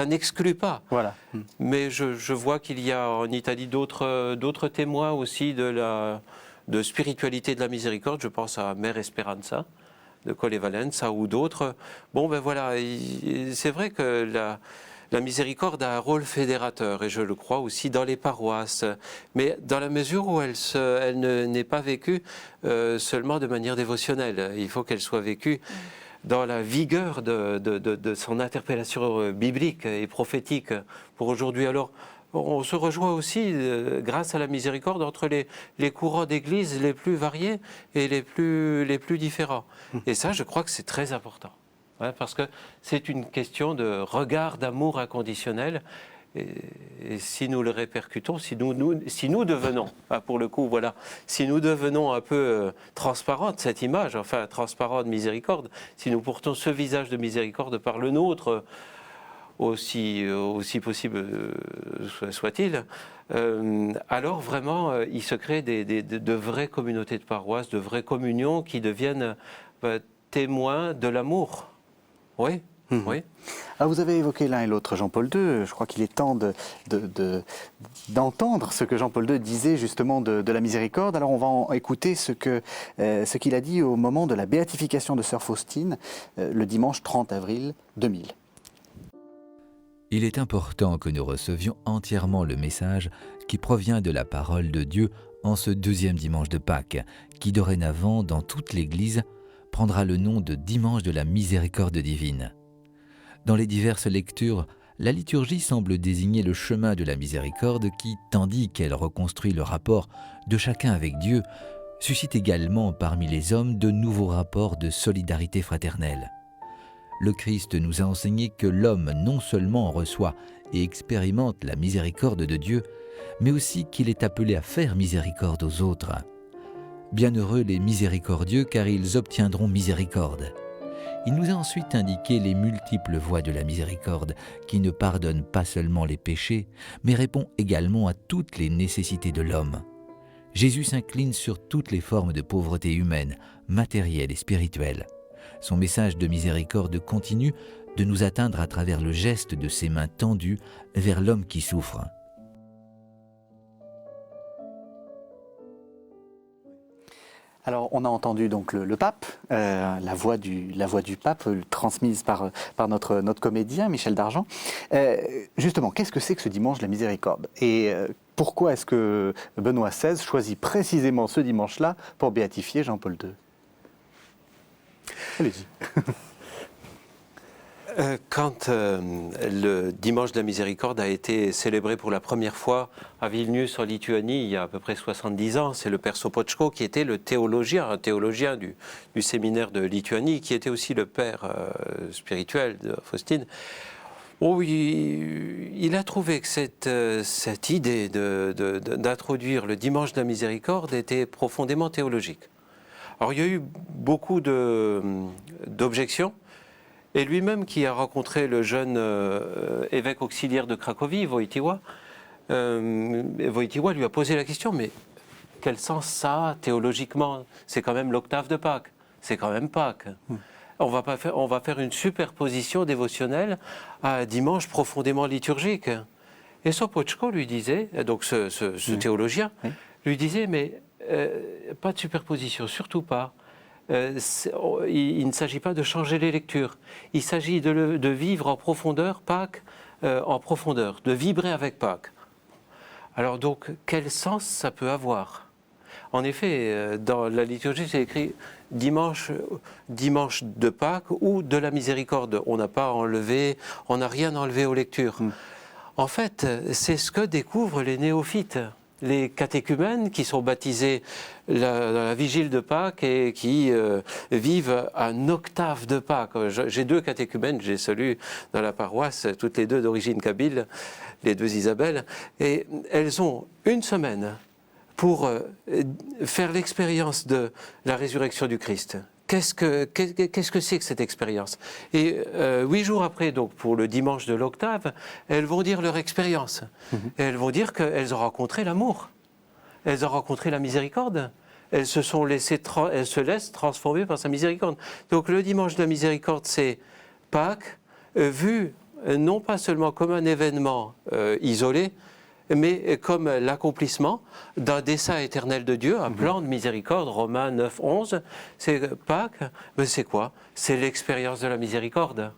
n'exclut pas. Voilà. Mais je vois qu'il y a en Italie d'autres témoins aussi de spiritualité de la miséricorde. Je pense à Mère Esperanza de Colle Valenza ou d'autres. Bon, ben voilà, c'est vrai que la miséricorde a un rôle fédérateur, et je le crois aussi dans les paroisses, mais dans la mesure où elle n'est pas vécue seulement de manière dévotionnelle. Il faut qu'elle soit vécue dans la vigueur de son interpellation biblique et prophétique pour aujourd'hui. Alors, on se rejoint aussi, grâce à la miséricorde, entre les courants d'église les plus variés et les plus différents. Et ça, je crois que c'est très important. Ouais, parce que c'est une question de regard d'amour inconditionnel. Et si nous le répercutons, si nous devenons, pour le coup, voilà, si nous devenons un peu transparentes, cette image, enfin transparente miséricorde, si nous portons ce visage de miséricorde par le nôtre, aussi possible soit-il, alors vraiment, il se crée de vraies communautés de paroisses, de vraies communions qui deviennent témoins de l'amour. Oui, oui. Alors vous avez évoqué l'un et l'autre Jean-Paul II. Je crois qu'il est temps d'entendre ce que Jean-Paul II disait justement de la miséricorde. Alors on va écouter ce qu'il a dit au moment de la béatification de sœur Faustine, le dimanche 30 avril 2000. Il est important que nous recevions entièrement le message qui provient de la parole de Dieu en ce deuxième dimanche de Pâques, qui dorénavant, dans toute l'Église, prendra le nom de dimanche de la miséricorde divine. Dans les diverses lectures, la liturgie semble désigner le chemin de la miséricorde qui, tandis qu'elle reconstruit le rapport de chacun avec Dieu, suscite également parmi les hommes de nouveaux rapports de solidarité fraternelle. Le Christ nous a enseigné que l'homme non seulement reçoit et expérimente la miséricorde de Dieu, mais aussi qu'il est appelé à faire miséricorde aux autres. Bienheureux les miséricordieux, car ils obtiendront miséricorde. Il nous a ensuite indiqué les multiples voies de la miséricorde, qui ne pardonne pas seulement les péchés, mais répond également à toutes les nécessités de l'homme. Jésus s'incline sur toutes les formes de pauvreté humaine, matérielle et spirituelle. Son message de miséricorde continue de nous atteindre à travers le geste de ses mains tendues vers l'homme qui souffre. Alors, on a entendu donc le pape, la voix du pape transmise par notre comédien Michel Dargent. Justement, qu'est-ce que c'est que ce dimanche de la miséricorde? Et pourquoi est-ce que Benoît XVI choisit précisément ce dimanche-là pour béatifier Jean-Paul II? Allez-y. Quand le dimanche de la miséricorde a été célébré pour la première fois à Vilnius en Lituanie il y a à peu près 70 ans, c'est le père Sopočko qui était un théologien du séminaire de Lituanie, qui était aussi le père spirituel de Faustine. Oh, il a trouvé que cette idée d'introduire le dimanche de la miséricorde était profondément théologique. Alors il y a eu beaucoup d'objections. Et lui-même qui a rencontré le jeune évêque auxiliaire de Cracovie, Wojtyła, Wojtyła lui a posé la question, mais quel sens ça a théologiquement? C'est quand même l'octave de Pâques, c'est quand même Pâques. On va faire une superposition dévotionnelle à un dimanche profondément liturgique. Et Sopočko lui disait, donc ce théologien, lui disait, mais pas de superposition, surtout pas. Il ne s'agit pas de changer les lectures. Il s'agit de vivre en profondeur Pâques, en profondeur, de vibrer avec Pâques. Alors donc, quel sens ça peut avoir? En effet, dans la liturgie, c'est écrit dimanche de Pâques ou de la miséricorde. On n'a pas enlevé, on n'a rien enlevé aux lectures. En fait, c'est ce que découvrent les néophytes. Les catéchumènes qui sont baptisés dans la vigile de Pâques et qui vivent un octave de Pâques. J'ai deux catéchumènes, j'ai celui dans la paroisse, toutes les deux d'origine kabyle, les deux Isabelle, et elles ont une semaine pour faire l'expérience de la résurrection du Christ. Qu'est-ce que c'est que cette expérience? Et 8 jours après, donc pour le dimanche de l'octave, elles vont dire leur expérience. Et elles vont dire qu'elles ont rencontré l'amour. Elles ont rencontré la miséricorde. Elles se laissent transformer par sa miséricorde. Donc le dimanche de la miséricorde, c'est Pâques, vu non pas seulement comme un événement isolé, mais comme l'accomplissement d'un dessein éternel de Dieu, un plan de miséricorde, Romains 9, 11. C'est Pâques, mais c'est quoi? C'est l'expérience de la miséricorde.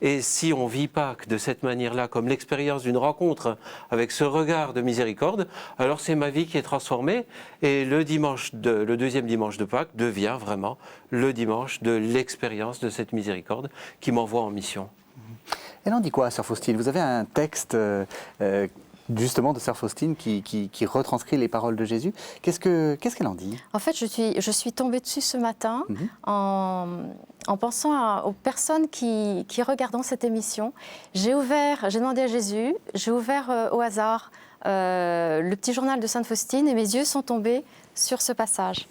Et si on vit Pâques de cette manière-là, comme l'expérience d'une rencontre avec ce regard de miséricorde, alors c'est ma vie qui est transformée. Et le deuxième dimanche de Pâques devient vraiment le dimanche de l'expérience de cette miséricorde qui m'envoie en mission. Elle en dit quoi, Sœur Faustine? Vous avez un texte justement de Sœur Faustine qui retranscrit les paroles de Jésus. Qu'est-ce qu'elle en dit? En fait, je suis tombée dessus ce matin en pensant aux personnes qui regardent cette émission. J'ai demandé à Jésus, j'ai ouvert au hasard le petit journal de Sainte Faustine et mes yeux sont tombés sur ce passage.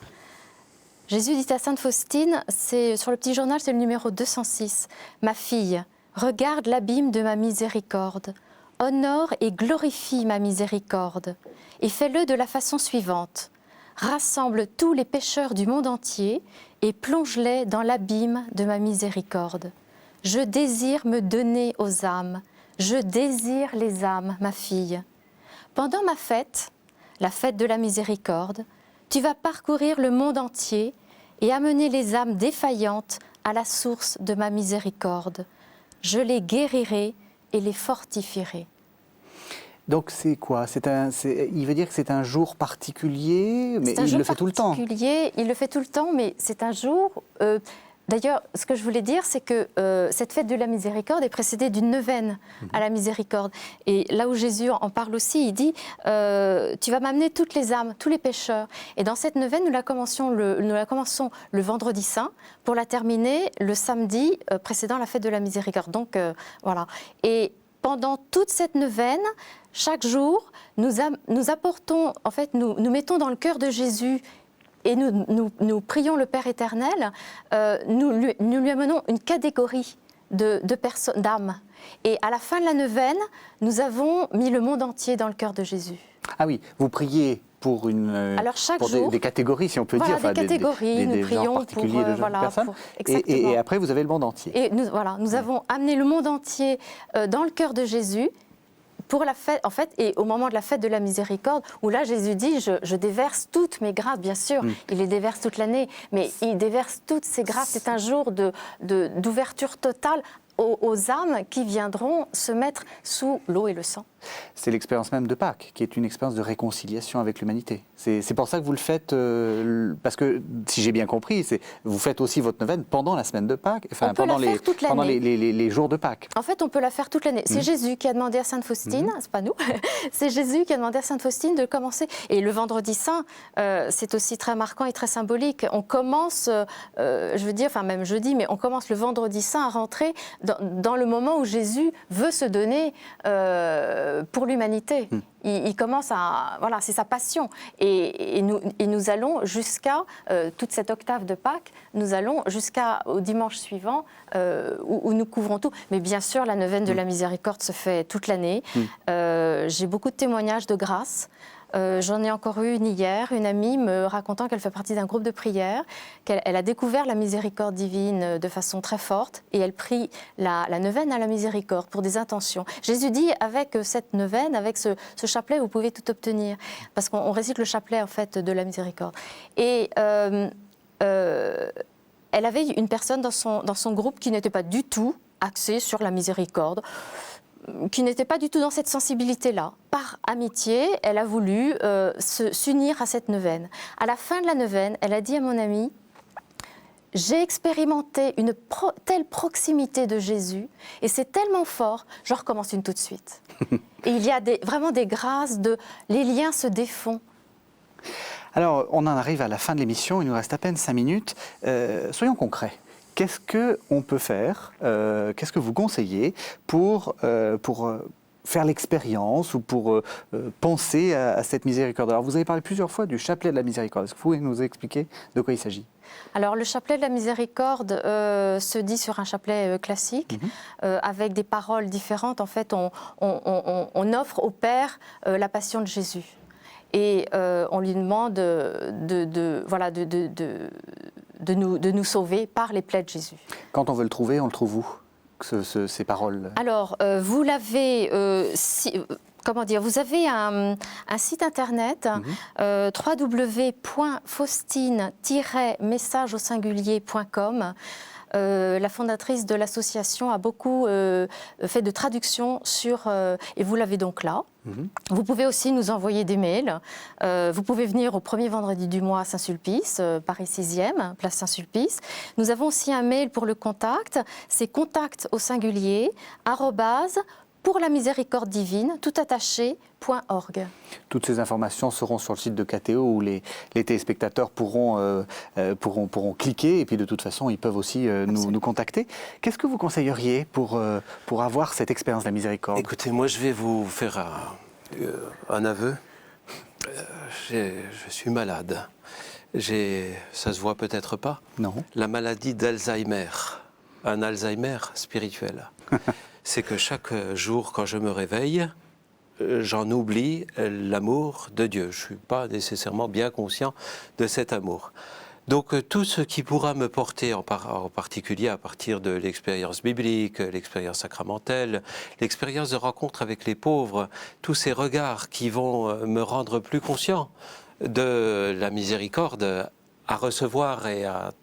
Jésus dit à Sainte Faustine, sur le petit journal, c'est le numéro 206. « Ma fille, regarde l'abîme de ma miséricorde. Honore et glorifie ma miséricorde. Et fais-le de la façon suivante. Rassemble tous les pécheurs du monde entier et plonge-les dans l'abîme de ma miséricorde. Je désire me donner aux âmes. Je désire les âmes, ma fille. Pendant ma fête, la fête de la miséricorde, tu vas parcourir le monde entier et amener les âmes défaillantes à la source de ma miséricorde. Je les guérirai et les fortifierai. » Donc c'est quoi? Il veut dire que c'est un jour particulier, mais il le fait tout le temps. Il le fait tout le temps, mais c'est un jour... D'ailleurs, ce que je voulais dire, c'est que cette fête de la miséricorde est précédée d'une neuvaine à la miséricorde. Et là où Jésus en parle aussi, il dit « Tu vas m'amener toutes les âmes, tous les pécheurs ». Et dans cette neuvaine, nous la commençons le vendredi saint pour la terminer le samedi précédant la fête de la miséricorde. Donc, voilà. Et pendant toute cette neuvaine, chaque jour, nous apportons, en fait, nous mettons dans le cœur de Jésus et nous prions le Père éternel, nous lui amenons une catégorie d'âmes. Et à la fin de la neuvaine, nous avons mis le monde entier dans le cœur de Jésus. Ah oui, vous priez pour des catégories, si on peut dire, des catégories, nous prions pour personnes. Et après, vous avez le monde entier. Et nous avons amené le monde entier dans le cœur de Jésus. Pour la fête, en fait, et au moment de la fête de la miséricorde, où là Jésus dit, je déverse toutes mes grâces, bien sûr, il les déverse toute l'année, mais il déverse toutes ses grâces. C'est un jour d'ouverture totale aux âmes qui viendront se mettre sous l'eau et le sang. C'est l'expérience même de Pâques, qui est une expérience de réconciliation avec l'humanité. C'est pour ça que vous le faites, parce que, si j'ai bien compris, vous faites aussi votre neuvaine pendant la semaine de Pâques, enfin pendant les jours de Pâques. En fait, on peut la faire toute l'année. C'est Jésus qui a demandé à Sainte Faustine, c'est pas nous, c'est Jésus qui a demandé à Sainte Faustine de commencer. Et le vendredi saint, c'est aussi très marquant et très symbolique. On commence, je veux dire, enfin même jeudi, mais on commence le vendredi saint à rentrer dans le moment où Jésus veut se donner pour l'humanité. Il commence à... Voilà, c'est sa passion. Et nous allons jusqu'à toute cette octave de Pâques, nous allons jusqu'au dimanche suivant où nous couvrons tout. Mais bien sûr, la neuvaine de la miséricorde se fait toute l'année. J'ai beaucoup de témoignages de grâce. J'en ai encore eu une hier, une amie me racontant qu'elle fait partie d'un groupe de prière, qu'elle a découvert la miséricorde divine de façon très forte et elle prie la neuvaine à la miséricorde pour des intentions. Jésus dit, avec cette neuvaine, avec ce chapelet, vous pouvez tout obtenir, parce qu'on récite le chapelet en fait de la miséricorde. Et elle avait une personne dans son groupe qui n'était pas du tout axée sur la miséricorde, qui n'était pas du tout dans cette sensibilité-là. Par amitié, elle a voulu s'unir à cette neuvaine. À la fin de la neuvaine, elle a dit à mon amie, j'ai expérimenté une telle proximité de Jésus, et c'est tellement fort, je recommence une tout de suite. Et il y a vraiment des grâces, les liens se défont. Alors, on en arrive à la fin de l'émission, il nous reste à peine 5 minutes. Soyons concrets. Qu'est-ce qu'on peut faire, qu'est-ce que vous conseillez pour faire l'expérience ou pour penser à cette miséricorde. Alors, vous avez parlé plusieurs fois du chapelet de la miséricorde. Est-ce que vous pouvez nous expliquer de quoi il s'agit? Alors, le chapelet de la miséricorde se dit sur un chapelet classique, avec des paroles différentes. En fait, on offre au Père la passion de Jésus. Et on lui demande de nous sauver par les plaies de Jésus. Quand on veut le trouver, on le trouve où, ces paroles? Alors, vous l'avez... Comment dire, vous avez un site internet, www.faustine-message-au-singulier.com. La fondatrice de l'association a beaucoup fait de traductions et vous l'avez donc là. Vous pouvez aussi nous envoyer des mails. Vous pouvez venir au premier vendredi du mois à Saint-Sulpice, Paris 6e, place Saint-Sulpice. Nous avons aussi un mail pour le contact, c'est contact au singulier, pour la miséricorde divine, tout attaché.org. Toutes ces informations seront sur le site de KTO où les téléspectateurs pourront cliquer et puis de toute façon ils peuvent aussi nous contacter. Qu'est-ce que vous conseilleriez pour avoir cette expérience de la miséricorde? Écoutez, moi je vais vous faire un aveu. Je suis malade. Ça se voit peut-être pas. Non. La maladie d'Alzheimer. Un Alzheimer spirituel. C'est que chaque jour, quand je me réveille, j'en oublie l'amour de Dieu. Je ne suis pas nécessairement bien conscient de cet amour. Donc tout ce qui pourra me porter, en particulier à partir de l'expérience biblique, l'expérience sacramentelle, l'expérience de rencontre avec les pauvres, tous ces regards qui vont me rendre plus conscient de la miséricorde à recevoir et à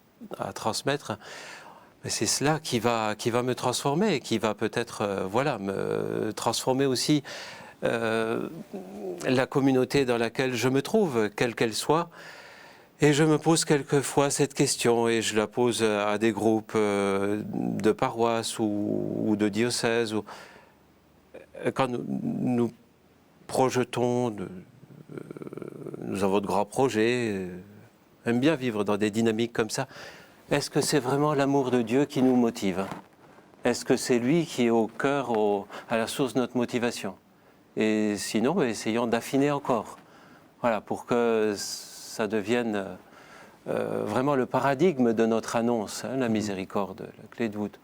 transmettre, c'est cela qui va me transformer, qui va peut-être me transformer aussi la communauté dans laquelle je me trouve, quelle qu'elle soit. Et je me pose quelquefois cette question, et je la pose à des groupes de paroisses ou de diocèses. Quand nous projetons, nous avons de grands projets, aime bien vivre dans des dynamiques comme ça. Est-ce que c'est vraiment l'amour de Dieu qui nous motive? Est-ce que c'est lui qui est au cœur, à la source de notre motivation? Et sinon, essayons d'affiner encore. Voilà, pour que ça devienne vraiment le paradigme de notre annonce, la miséricorde, la clé de voûte.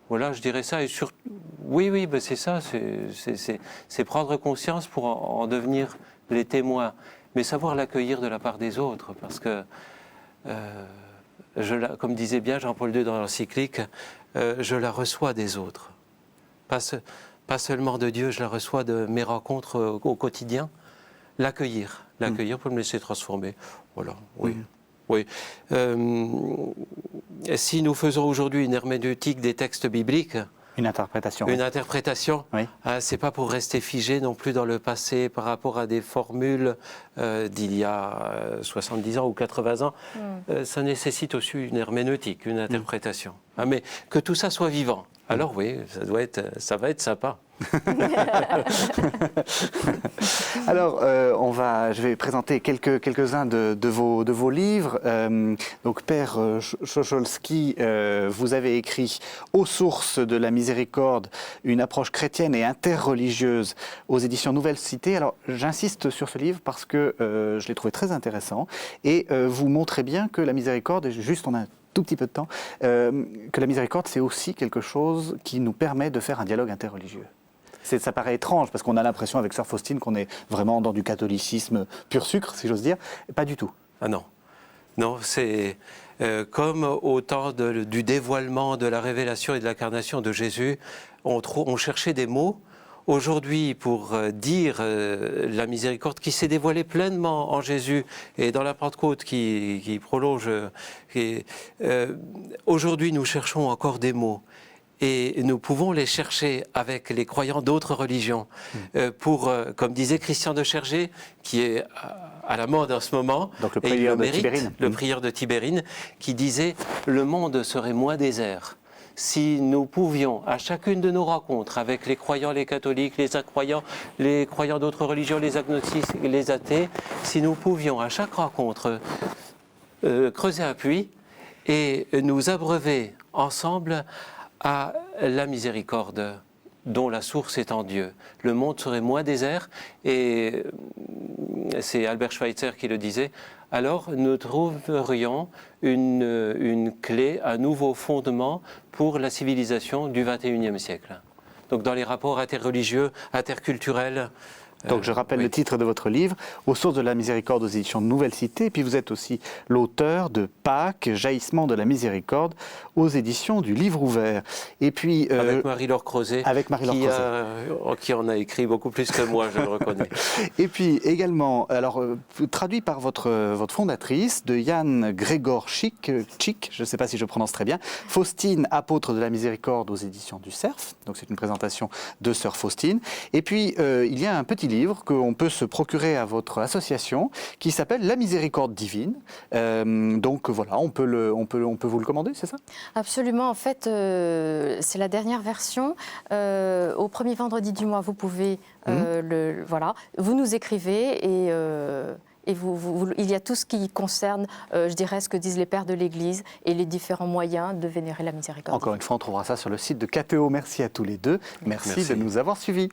Voilà, je dirais ça. Et oui, c'est ça, c'est prendre conscience pour en devenir les témoins, mais savoir l'accueillir de la part des autres, parce que... comme disait bien Jean-Paul II dans l'encyclique, je la reçois des autres. Pas seulement de Dieu, je la reçois de mes rencontres au quotidien. L'accueillir pour me laisser transformer. Voilà, oui. Oui. Si nous faisons aujourd'hui une herméneutique des textes bibliques, une interprétation. Une interprétation. Oui. C'est pas pour rester figé non plus dans le passé par rapport à des formules d'il y a 70 ans ou 80 ans. Ça nécessite aussi une herméneutique, une interprétation. Mais que tout ça soit vivant. Alors oui, ça va être sympa. Alors, je vais présenter quelques-uns de vos livres. Donc, Père Chocholski, vous avez écrit « Aux sources de la miséricorde, une approche chrétienne et interreligieuse » aux éditions Nouvelle Cité. Alors, j'insiste sur ce livre parce que je l'ai trouvé très intéressant et vous montrez bien que la miséricorde, juste on a tout petit peu de temps, que la miséricorde, c'est aussi quelque chose qui nous permet de faire un dialogue interreligieux. Ça paraît étrange, parce qu'on a l'impression avec Sœur Faustine qu'on est vraiment dans du catholicisme pur sucre, si j'ose dire. Pas du tout. Ah non. Non, c'est comme au temps du dévoilement, de la révélation et de l'incarnation de Jésus, on cherchait des mots. Aujourd'hui, pour dire la miséricorde qui s'est dévoilée pleinement en Jésus et dans la Pentecôte qui prolonge, aujourd'hui nous cherchons encore des mots. Et nous pouvons les chercher avec les croyants d'autres religions pour, comme disait Christian de Chergé, qui est à la mode en ce moment, donc le prieur de Tibérine, le prieur de Tibérine, qui disait « Le monde serait moins désert si nous pouvions, à chacune de nos rencontres avec les croyants, les catholiques, les incroyants, les croyants d'autres religions, les agnostiques, les athées, si nous pouvions à chaque rencontre creuser un puits et nous abreuver ensemble à la miséricorde dont la source est en Dieu. Le monde serait moins désert, et c'est Albert Schweitzer qui le disait. Alors nous trouverions une clé, un nouveau fondement pour la civilisation du XXIe siècle. Donc dans les rapports interreligieux, interculturels. Donc je rappelle le titre de votre livre, Aux sources de la miséricorde aux éditions de Nouvelle Cité, et puis vous êtes aussi l'auteur de Pâques, Jaillissement de la miséricorde aux éditions du Livre ouvert. Et puis avec Marie-Laure Crozet, qui en a écrit beaucoup plus que moi, je le reconnais. Et puis également, alors traduit par votre fondatrice, de Yann Grégor Chic, je ne sais pas si je prononce très bien, Faustine, apôtre de la miséricorde aux éditions du Cerf. Donc c'est une présentation de Sœur Faustine. Et puis il y a un petit livre qu'on peut se procurer à votre association qui s'appelle La Miséricorde divine. Donc voilà, on peut vous le commander, c'est ça? Absolument. En fait, c'est la dernière version. Au premier vendredi du mois, vous pouvez vous nous écrivez et il y a tout ce qui concerne, je dirais, ce que disent les pères de l'Église et les différents moyens de vénérer la miséricorde. Encore une fois, on trouvera ça sur le site de KTO. Merci à tous les deux. Merci de nous avoir suivis.